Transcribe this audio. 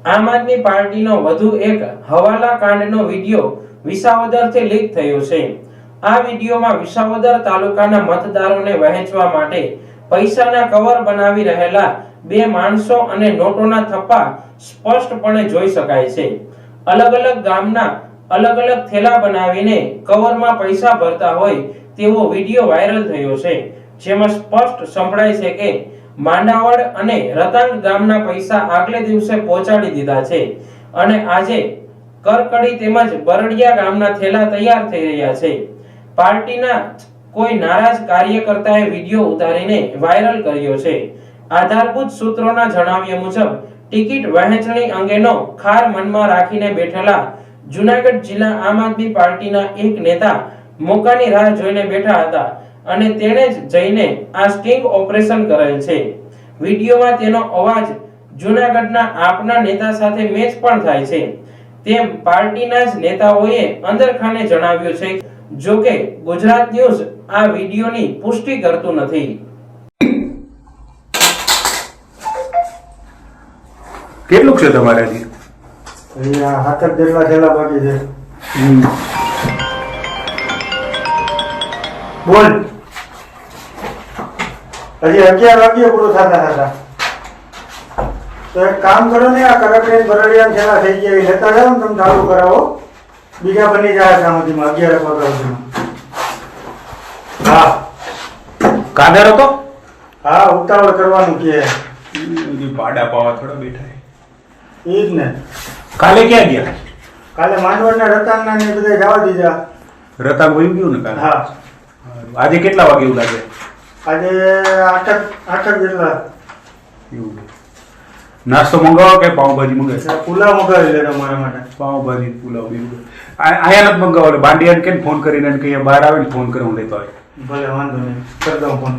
આમ આદમી પાર્ટીનો વધુ એક હવાલા કાંડનો વિડિયો વિસાવદરથી લીક થયો છે। આ વિડિયોમાં વિસાવદર તાલુકાના મતદારોને વહેંચવા માટે પૈસાના કવર બનાવી રહેલા બે માણસો અને નોટોના થપ્પા સ્પષ્ટપણે જોઈ શકાય છે। અલગ અલગ ગામના અલગ અલગ થેલા બનાવીને કવરમાં પૈસા ભરતા હોય તેવો વિડિયો વાયરલ થયો છે, જેમાં સ્પષ્ટ સંભળાય છે કે માંડાવડ અને રતાંગ ગામના પૈસા આગલે દિવસે પહોંચાડી દીધા છે અને આજે કરકડી તેમજ બરડિયા ગામના થેલા તૈયાર થઈ રહ્યા છે। પાર્ટીના કોઈ નારાજ કાર્યકર્તાએ વિડિયો ઉતારીને વાયરલ કર્યો છે। આધારભૂત સૂત્રોના જણાવ્યા મુજબ ટિકિટ વહેંચણી અંગેનો ખાર મનમાં રાખીને બેઠેલા જૂનાગઢ જિલ્લા આમ આદમી પાર્ટીના એક નેતા મોકાની રાહ જોઈને બેઠા હતા અને તેણે જ જઈને આ સ્ટિંગ ઓપરેશન કરેલ છે। વિડિયોમાં તેનો અવાજ જૂનાગઢના આપના નેતા સાથે મેચ પણ થાય છે તેમ પાર્ટીના જ નેતાઓએ અંદરખાને જણાવ્યું છે। જો કે ગુજરાત ન્યૂઝ આ વિડિયોની પુષ્ટિ કરતું નથી। કેટલું છે તમારે હજી? અહીંયા 7 જેટલા થેલા બાકી છે। બોલ, હજી 11 વાગ્યે પૂરું થતા તો એક કામ કરો ને, આ કરકડી બરડિયા થેલા થઈ ગયા લેતા જાઓ ને, તમે ચાલુ કરાવો, બીજા બની જાય સામતીમાં 11 વાગ્યા સુધીમાં। હા કાદર હતો? હા, ઉતાવળ કરવાનું કે પાડા પાવા થોડા બેઠા ઈ જ ને। કાલે ક્યાં ગયા? કાલે માંડવડના રતાંગના ને બધા જવા દીધા। રતાંગ વયું ગયું ને કાલે? હા। આજે કેટલા વાગે એવું લાગે? આજે 8 જેટલા। એવું નાસ્તો મંગાવો કે પાવભાજી મંગાવે? પુલાવ મંગાવી લેજો મારા માટે। પાવભાજી પુલાવ બીજું આયા નથી મંગાવો? બાંડિયાને કેમ ફોન કરીને કે બહાર આવે ને ફોન કરે હું લેતો આવે? ભલે વાંધો નહીં, કરી દઉં ફોન।